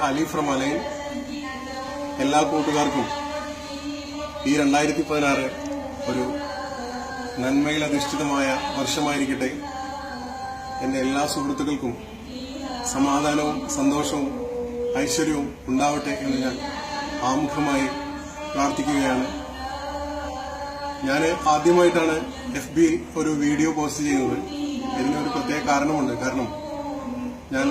Ali from align. എല്ലാ കൂട്ടുകാർക്കും ഈ 2016 ഒരു നന്മയിൽ അധിഷ്ഠിതമായ വർഷമായിരിക്കട്ടെ. എന്റെ എല്ലാ സുഹൃത്തുക്കൾക്കും സമാധാനവും സന്തോഷവും ഐശ്വര്യവും ഉണ്ടാവട്ടെ എന്ന് ഞാൻ ആമുഖമായി പ്രാർത്ഥിക്കുകയാണ്. ഞാൻ ആദ്യമായിട്ടാണ് FB ഒരു വീഡിയോ പോസ്റ്റ് ചെയ്യുന്നത്. ഇതിനൊരു പ്രത്യേക കാരണമുണ്ട്. കാരണം ഞാൻ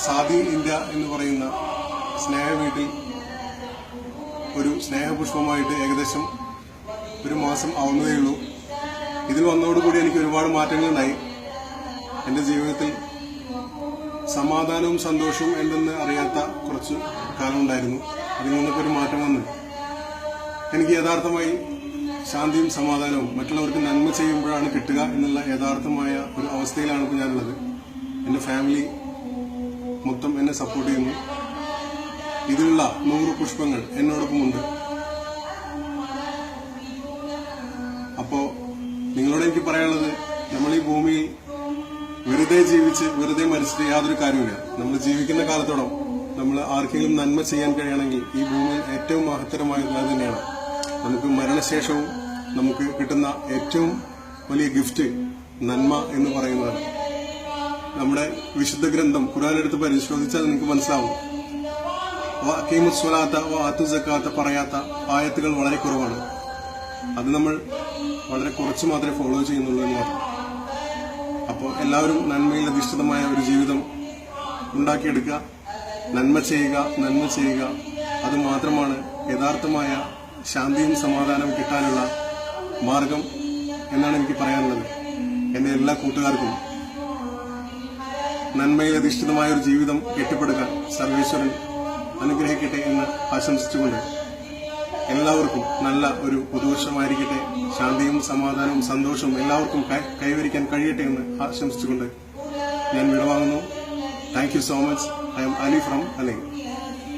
സാദി ഇന്ത്യ എന്ന് പറയുന്ന സ്നേഹ വീട്ടിൽ ഒരു സ്നേഹപുഷ്പമായിട്ട് ഏകദേശം ഒരു മാസം ആവുന്നതേ ഉള്ളൂ. ഇതിൽ വന്നതോടുകൂടി എനിക്ക് ഒരുപാട് മാറ്റങ്ങളുണ്ടായി. എന്റെ ജീവിതത്തിൽ സമാധാനവും സന്തോഷവും എന്തെന്ന് അറിയാത്ത കുറച്ച് കാലമുണ്ടായിരുന്നു. അതിൽ നിന്നൊക്കെ ഒരു മാറ്റം വന്ന് എനിക്ക് യഥാർത്ഥമായി ശാന്തിയും സമാധാനവും മറ്റുള്ളവർക്ക് നന്മ ചെയ്യുമ്പോഴാണ് കിട്ടുക എന്നുള്ള യഥാർത്ഥമായ ഒരു അവസ്ഥയിലാണ് ഇപ്പോൾ ഞാനുള്ളത്. എന്റെ ഫാമിലി മൊത്തം എന്നെ സപ്പോർട്ട് ചെയ്യുന്നു. ഇതിലുള്ള 100 പുഷ്പങ്ങൾ എന്നോടൊപ്പമുണ്ട്. അപ്പോ നിങ്ങളോട് എനിക്ക് പറയാനുള്ളത്, നമ്മൾ ഈ ഭൂമിയിൽ വെറുതെ ജീവിച്ച് വെറുതെ മരിച്ചിട്ട് യാതൊരു കാര്യമില്ല. നമ്മൾ ജീവിക്കുന്ന കാലത്തോളം നമ്മൾ ആർക്കെങ്കിലും നന്മ ചെയ്യാൻ കഴിയണമെങ്കിൽ ഈ ഭൂമിയിൽ ഏറ്റവും മഹത്തരമായത് അത് തന്നെയാണ്. നമുക്ക് മരണശേഷവും നമുക്ക് കിട്ടുന്ന ഏറ്റവും വലിയ ഗിഫ്റ്റ് നന്മ എന്ന് പറയുന്നതാണ്. നമ്മുടെ വിശുദ്ധ ഗ്രന്ഥം ഖുർആൻ എടുത്ത് പരിശോധിച്ചാൽ നിങ്ങൾക്ക് മനസ്സിലാവും. വഅഖീമുസ്സലാത്ത വആതു സക്കാത്ത പറയാത്ത ആയത്തുകൾ വളരെ കുറവാണ്. അത് നമ്മൾ വളരെ കുറച്ച് മാത്രമേ ഫോളോ ചെയ്യുന്നുള്ളൂ എന്ന് മാത്രം. അപ്പോൾ എല്ലാവരും നന്മയിൽ അധിഷ്ഠിതമായ ഒരു ജീവിതം ഉണ്ടാക്കിയെടുക്കുക. നന്മ ചെയ്യുക. അത് മാത്രമാണ് യഥാർത്ഥമായ ശാന്തിയും സമാധാനവും കിട്ടാനുള്ള മാർഗം എന്നാണ് എനിക്ക് പറയാനുള്ളത്. എന്റെ എല്ലാ കൂട്ടുകാർക്കും നന്മയിൽ അധിഷ്ഠിതമായ ഒരു ജീവിതം കെട്ടിപ്പടുക്കാൻ സർവേശ്വരൻ അനുഗ്രഹിക്കട്ടെ എന്ന് ആശംസിച്ചുകൊണ്ട് എല്ലാവർക്കും നല്ല ഒരു പുതുവർഷമായിരിക്കട്ടെ. ശാന്തിയും സമാധാനവും സന്തോഷവും എല്ലാവർക്കും കൈവരിക്കാൻ കഴിയട്ടെ എന്ന് ആശംസിച്ചുകൊണ്ട് ഞാൻ വിടവാങ്ങുന്നു. Thank you so much. I am Ali from Alay.